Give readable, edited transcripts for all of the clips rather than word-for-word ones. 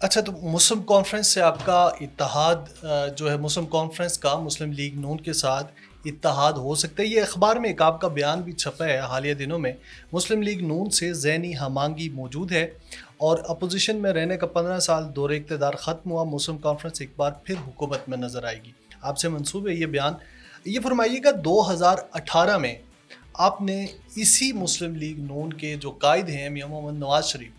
اچھا، تو مسلم کانفرنس سے آپ کا اتحاد جو ہے، مسلم کانفرنس کا مسلم لیگ نون کے ساتھ اتحاد ہو سکتا ہے؟ یہ اخبار میں ایک آپ کا بیان بھی چھپا ہے حالیہ دنوں میں، مسلم لیگ نون سے ذہنی ہم آہنگی موجود ہے اور اپوزیشن میں رہنے کا 15 سال دور اقتدار ختم ہوا، مسلم کانفرنس ایک بار پھر حکومت میں نظر آئے گی۔ آپ سے منسوب ہے یہ بیان، یہ فرمائیے گا 2018 میں آپ نے اسی مسلم لیگ نون کے جو قائد ہیں میاں محمد نواز شریف،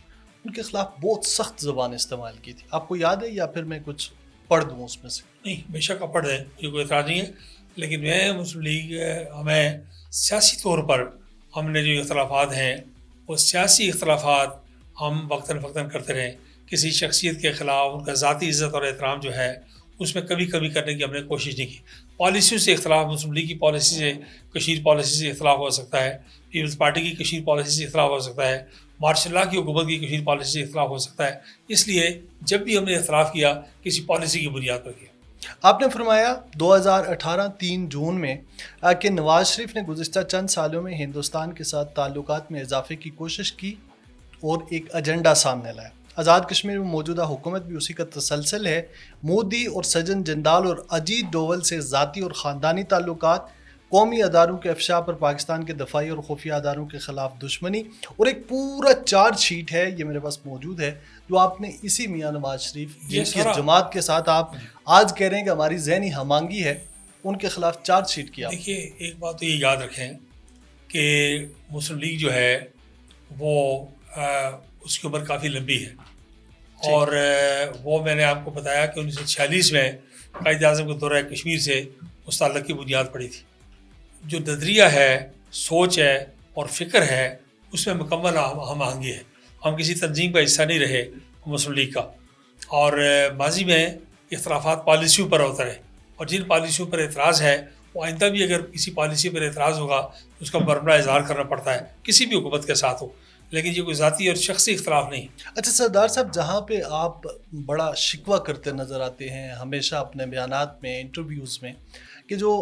ان کے خلاف بہت سخت زبان استعمال کی تھی، آپ کو یاد ہے یا پھر میں کچھ پڑھ دوں اس میں سے؟ نہیں، بے شک اپڑ ہے، یہ کوئی اعتراض نہیں ہے، لیکن میں مسلم لیگ ہمیں سیاسی طور پر ہم نے جو اختلافات ہیں وہ سیاسی اختلافات ہم وقتاً فوقتاً کرتے رہیں، کسی شخصیت کے خلاف ان کا ذاتی عزت اور احترام جو ہے اس میں کبھی کبھی کرنے کی ہم نے کوشش نہیں کی۔ پالیسیوں سے اختلاف، مسلم لیگ کی پالیسی سے، کشمیر پالیسی سے اختلاف ہو سکتا ہے، پیپلز پارٹی کی کشمیر پالیسی سے اختلاف ہو سکتا ہے، ماشاء اللہ کی حکومت کی کشمیر پالیسی سے اختلاف ہو سکتا ہے، اس لیے جب بھی ہم نے اختلاف کیا کسی پالیسی کی بنیاد پر کیا۔ آپ نے فرمایا 2018 3 جون میں کہ نواز شریف نے گزشتہ چند سالوں میں ہندوستان کے ساتھ تعلقات میں اضافے کی کوشش کی اور ایک ایجنڈا سامنے لایا۔ آزاد کشمیر میں موجودہ حکومت بھی اسی کا تسلسل ہے۔ مودی اور سجن جندال اور اجیت ڈوول سے ذاتی اور خاندانی تعلقات، قومی اداروں کے افشاء پر پاکستان کے دفاعی اور خفیہ اداروں کے خلاف دشمنی، اور ایک پورا چارج شیٹ ہے، یہ میرے پاس موجود ہے، جو آپ نے اسی میاں نواز شریف جن کی جماعت کے ساتھ آپ آج کہہ رہے ہیں کہ ہماری ذہنی ہم آہنگی ہے، ان کے خلاف چارج شیٹ کیا۔ دیکھیے، ایک بات تو یہ یاد رکھیں کہ مسلم لیگ جو ہے وہ اس کی عمر کافی لمبی ہے، اور وہ میں نے آپ کو بتایا کہ 1946 میں قائد اعظم کے دورہ کشمیر سے اس تعلق کی بنیاد پڑی تھی۔ جو نظریہ ہے، سوچ ہے اور فکر ہے، اس میں مکمل ہم آہنگی ہے۔ ہم کسی تنظیم کا حصہ نہیں رہے مسلم لیگ کا، اور ماضی میں اختلافات پالیسیوں پر ہوتا رہے، اور جن پالیسیوں پر اعتراض ہے وہ آئندہ بھی اگر کسی پالیسی پر اعتراض ہوگا تو اس کا برملا اظہار کرنا پڑتا ہے، کسی بھی حکومت کے ساتھ ہو، لیکن یہ کوئی ذاتی اور شخصی اختلاف نہیں۔ اچھا سردار صاحب، جہاں پہ آپ بڑا شکوہ کرتے نظر آتے ہیں ہمیشہ اپنے بیانات میں، انٹرویوز میں، کہ جو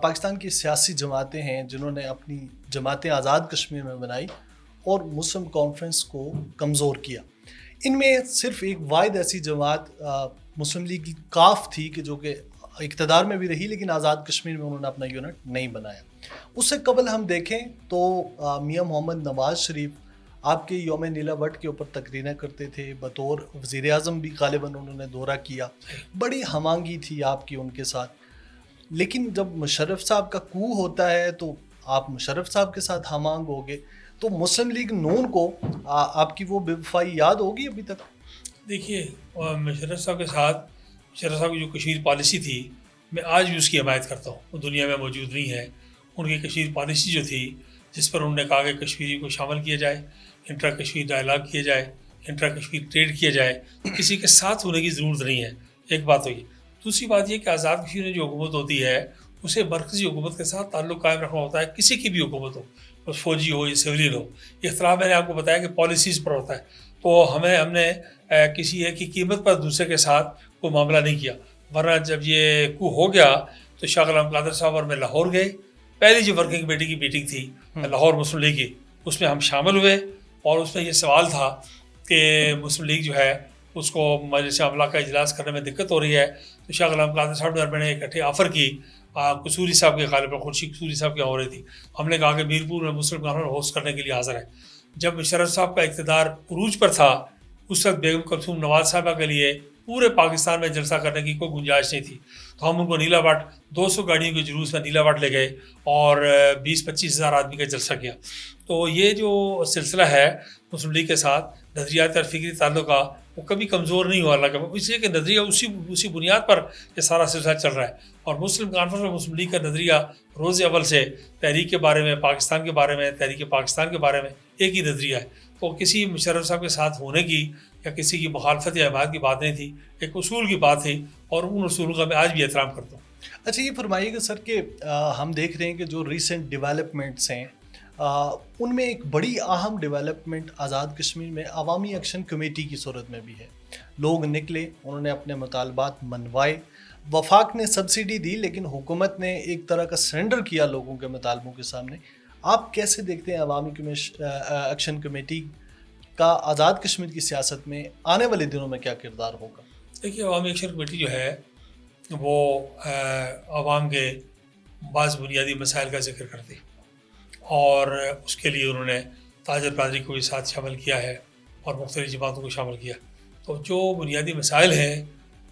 پاکستان کی سیاسی جماعتیں ہیں جنہوں نے اپنی جماعتیں آزاد کشمیر میں بنائی اور مسلم کانفرنس کو کمزور کیا، ان میں صرف ایک واحد ایسی جماعت مسلم لیگ کاف تھی کہ جو کہ اقتدار میں بھی رہی لیکن آزاد کشمیر میں انہوں نے اپنا یونٹ نہیں بنایا۔ اس سے قبل ہم دیکھیں تو میاں محمد نواز شریف آپ کے یوم نیلا وٹ کے اوپر تقریریں کرتے تھے، بطور وزیر اعظم بھی غالباً انہوں نے دورہ کیا، بڑی ہم آہنگی تھی آپ کی ان کے ساتھ۔ لیکن جب مشرف صاحب کا کو ہوتا ہے تو آپ مشرف صاحب کے ساتھ ہم آہنگ ہوگے، تو مسلم لیگ نون کو آپ کی وہ بے وفائی یاد ہوگی ابھی تک؟ دیکھیے، مشرف صاحب کے ساتھ، مشرف صاحب کی جو کشمیر پالیسی تھی، میں آج بھی اس کی حمایت کرتا ہوں، وہ دنیا میں موجود نہیں ہے۔ ان کی کشمیر پالیسی جو تھی، جس پر انہوں نے کہا کہ کشمیری کو شامل کیا جائے، انٹرا کشمیر ڈائلاگ کیا جائے، انٹرا کشمیر ٹریڈ کیا جائے، کسی کے ساتھ ہونے کی ضرورت نہیں ہے، ایک بات ہوئی۔ دوسری بات یہ کہ آزاد کشمیر میں جو حکومت ہوتی ہے اسے مرکزی حکومت کے ساتھ تعلق قائم رکھنا ہوتا ہے، کسی کی بھی حکومت ہو، بس فوجی ہو یا سویلین ہو۔ اختلاف میں نے آپ کو بتایا کہ پالیسیز پر ہوتا ہے، تو ہم نے کسی ایک کی قیمت پر دوسرے کے ساتھ کوئی معاملہ نہیں کیا، ورنہ جب یہ کو ہو گیا تو شاہ غلام قادر صاحب اور میں لاہور گئے، پہلی جو ورکنگ کمیٹی کی میٹنگ تھی لاہور مسلم لیگ کی، اس میں ہم شامل ہوئے، اور اس میں یہ سوال تھا کہ مسلم لیگ جو ہے اس کو مجلس عاملہ کا اجلاس کرنے میں دقت ہو رہی ہے، تو شاہ غلام قادر صاحب نے میں نے اکٹھے آفر کی، قصوری صاحب کے غالب خورشید قصوری صاحب کی ہو رہی تھی، ہم نے کہا کہ میرپور میں مسلم کانفرنس ہوسٹ کرنے کے لیے حاضر ہے۔ جب مشرف صاحب کا اقتدار عروج پر تھا، اس وقت بیگم کلثوم نواز صاحبہ کے لیے پورے پاکستان میں جلسہ کرنے کی کوئی گنجائش نہیں تھی، تو ہم ان کو نیلا واٹ 200 گاڑیوں کے جلوس میں نیلا واٹ لے گئے اور 20-25 ہزار آدمی کا جلسہ کیا۔ تو یہ جو سلسلہ ہے مسلم لیگ کے ساتھ نظریات اور فکری تعلق کا، وہ کبھی کمزور نہیں ہوا، اللہ کا، اس لیے کہ نظریہ اسی بنیاد پر یہ سارا سلسلہ چل رہا ہے۔ اور مسلم کانفرنس میں مسلم لیگ کا نظریہ روز اول سے تحریک کے بارے میں، پاکستان کے بارے میں، تحریک پاکستان کے بارے میں ایک ہی نظریہ ہے، تو کسی مشرف صاحب کے ساتھ ہونے کی یا کسی کی مخالفت یا حمایت کی بات نہیں تھی، ایک اصول کی بات تھی، اور ان اصولوں کا میں آج بھی احترام کرتا ہوں۔ اچھا یہ فرمائیے گا سر کہ ہم دیکھ رہے ہیں کہ جو ریسنٹ ڈیولپمنٹس ہیں ان میں ایک بڑی اہم ڈیولپمنٹ آزاد کشمیر میں عوامی ایکشن کمیٹی کی صورت میں بھی ہے۔ لوگ نکلے، انہوں نے اپنے مطالبات منوائے، وفاق نے سبسڈی دی لیکن حکومت نے ایک طرح کا سرنڈر کیا لوگوں کے مطالبوں کے سامنے۔ آپ کیسے دیکھتے ہیں عوامی ایکشن کمیٹی کا آزاد کشمیر کی سیاست میں آنے والے دنوں میں کیا کردار ہوگا؟ دیکھیے عوامی ایکشن کمیٹی جو ہے وہ عوام کے بعض بنیادی مسائل کا ذکر کرتی اور اس کے لیے انہوں نے تاجر برادری کو بھی ساتھ شامل کیا ہے اور مختلف جماعتوں کو شامل کیا. تو جو بنیادی مسائل ہیں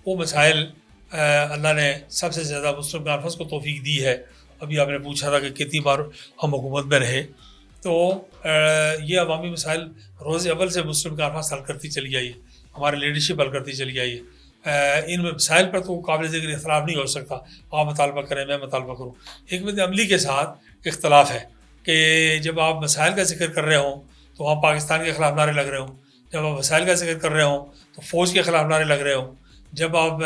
وہ مسائل اللہ نے سب سے زیادہ مسلم کانفرنس کو توفیق دی ہے. ابھی آپ نے پوچھا تھا کہ کتنی بار ہم حکومت میں رہے، تو یہ عوامی مسائل روز اول سے مسلم کانفرنس حل کرتی چلی آئی ہے، ہماری لیڈرشپ حل کرتی چلی آئی ہے. ان مسائل پر تو قابل ذکر اختلاف نہیں ہو سکتا، آپ مطالبہ کریں میں مطالبہ کروں. حکمت عملی کے ساتھ اختلاف ہے کہ جب آپ مسائل کا ذکر کر رہے ہوں تو وہاں پاکستان کے خلاف نعرے لگ رہے ہوں، جب آپ مسائل کا ذکر کر رہے ہوں تو فوج کے خلاف نعرے لگ رہے ہوں، جب آپ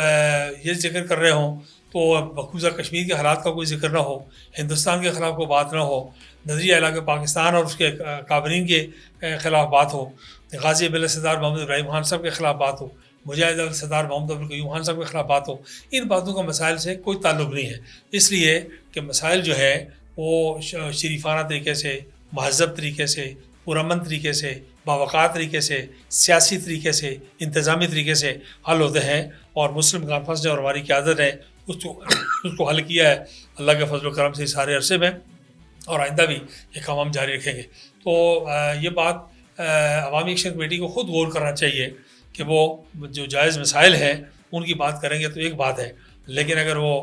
یہ ذکر کر رہے ہوں تو مقبوضہ کشمیر کے حالات کا کوئی ذکر نہ ہو، ہندوستان کے خلاف کوئی بات نہ ہو، نظریہ علاقہ پاکستان اور اس کے کابرین کے خلاف بات ہو، غازی ابن سردار محمد ابراہیم خان صاحب کے خلاف بات ہو، مجاہد سردار محمد ابوالقیوم خان صاحب کے خلاف بات ہو. ان باتوں کا مسائل سے کوئی تعلق نہیں ہے، اس لیے کہ مسائل جو ہے وہ شریفانہ طریقے سے، مہذب طریقے سے، پرامن طریقے سے، باوقار طریقے سے، سیاسی طریقے سے، انتظامی طریقے سے حل ہوتے ہیں. اور مسلم کانفرنس نے اور ہماری قیادت نے اس کو حل کیا ہے اللہ کے فضل و کرم سے سارے عرصے میں، اور آئندہ بھی یہ کام ہم جاری رکھیں گے. تو یہ بات عوامی ایکشن کمیٹی کو خود غور کرنا چاہیے کہ وہ جو جائز مسائل ہیں ان کی بات کریں گے تو ایک بات ہے، لیکن اگر وہ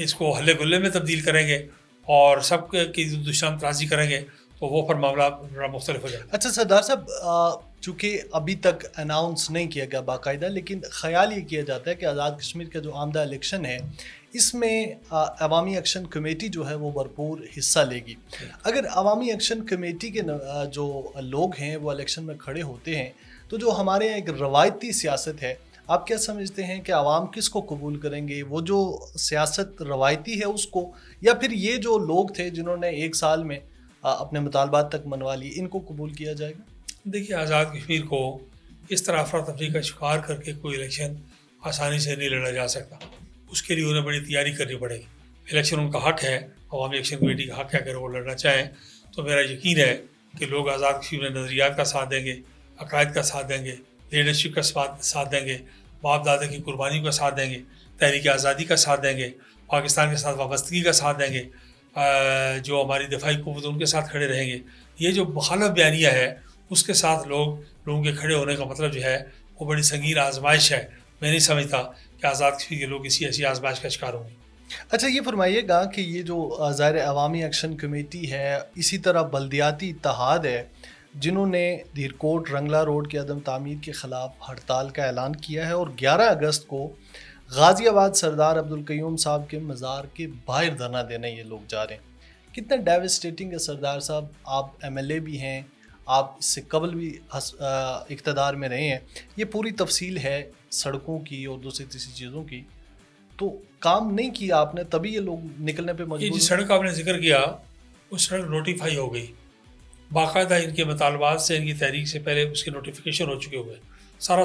اس کو ہلے گلے میں تبدیل کریں گے اور سب کی دشمن ترازی کریں گے تو وہ پر معاملہ بڑا مختلف ہو جائے گا. اچھا سردار صاحب، چونکہ ابھی تک اناؤنس نہیں کیا گیا باقاعدہ، لیکن خیال یہ کیا جاتا ہے کہ آزاد کشمیر کا جو آمدہ الیکشن ہے اس میں عوامی ایکشن کمیٹی جو ہے وہ بھرپور حصہ لے گی. اگر عوامی ایکشن کمیٹی کے جو لوگ ہیں وہ الیکشن میں کھڑے ہوتے ہیں تو جو ہمارے یہاں ایک روایتی سیاست ہے، آپ کیا سمجھتے ہیں کہ عوام کس کو قبول کریں گے؟ وہ جو سیاست روایتی ہے اس کو، یا پھر یہ جو لوگ تھے جنہوں نے ایک سال میں اپنے مطالبات تک منوا لی، ان کو قبول کیا جائے گا؟ دیکھیے آزاد کشمیر کو اس طرح افراتفری کا شکار کر کے کوئی الیکشن آسانی سے نہیں لڑا جا سکتا. اس کے لیے انہیں بڑی تیاری کرنی پڑے گی. الیکشن ان کا حق ہے، عوامی ایکشن کمیٹی کا حق ہے. اگر وہ لڑنا چاہیں تو میرا یقین ہے کہ لوگ آزاد کشمیر میں نظریات کا ساتھ دیں گے، عقائد کا ساتھ دیں گے، لیڈرشپ کا ساتھ دیں گے، باپ دادا کی قربانی کا ساتھ دیں گے، تحریک آزادی کا ساتھ دیں گے، پاکستان کے ساتھ وابستگی کا ساتھ دیں گے، جو ہماری دفاعی قوت ان کے ساتھ کھڑے رہیں گے. یہ جو مخالف بیانیہ ہے اس کے ساتھ لوگوں کے کھڑے ہونے کا مطلب جو ہے وہ بڑی سنگین آزمائش ہے. میں نہیں سمجھتا کہ آزاد کشمیر کے لوگ کسی ایسی آزمائش کا شکار ہوں گے. اچھا یہ فرمائیے گا کہ یہ جو ظاہر عوامی ایکشن کمیٹی ہے، اسی طرح بلدیاتی اتحاد ہے جنہوں نے دھیرکوٹ رنگلا روڈ کی عدم تعمیر کے خلاف ہڑتال کا اعلان کیا ہے، اور 11 اگست کو غازی آباد سردار عبدالقیوم صاحب کے مزار کے باہر دھرنا دینے یہ لوگ جا رہے ہیں. کتنا ڈیوسٹیٹنگ ہے سردار صاحب، آپ ایم ایل اے بھی ہیں، آپ اس سے قبل بھی اقتدار میں رہے ہیں، یہ پوری تفصیل ہے سڑکوں کی اور دوسری تیسری چیزوں کی، تو کام نہیں کیا آپ نے تبھی یہ لوگ نکلنے پہ مجبور. یہ جس سڑک آپ نے ذکر کیا وہ سڑک نوٹیفائی ہو گئی، باقاعدہ ان کے مطالبات سے، ان کی تحریک سے پہلے اس کے نوٹیفیکیشن ہو چکے ہوئے. سارا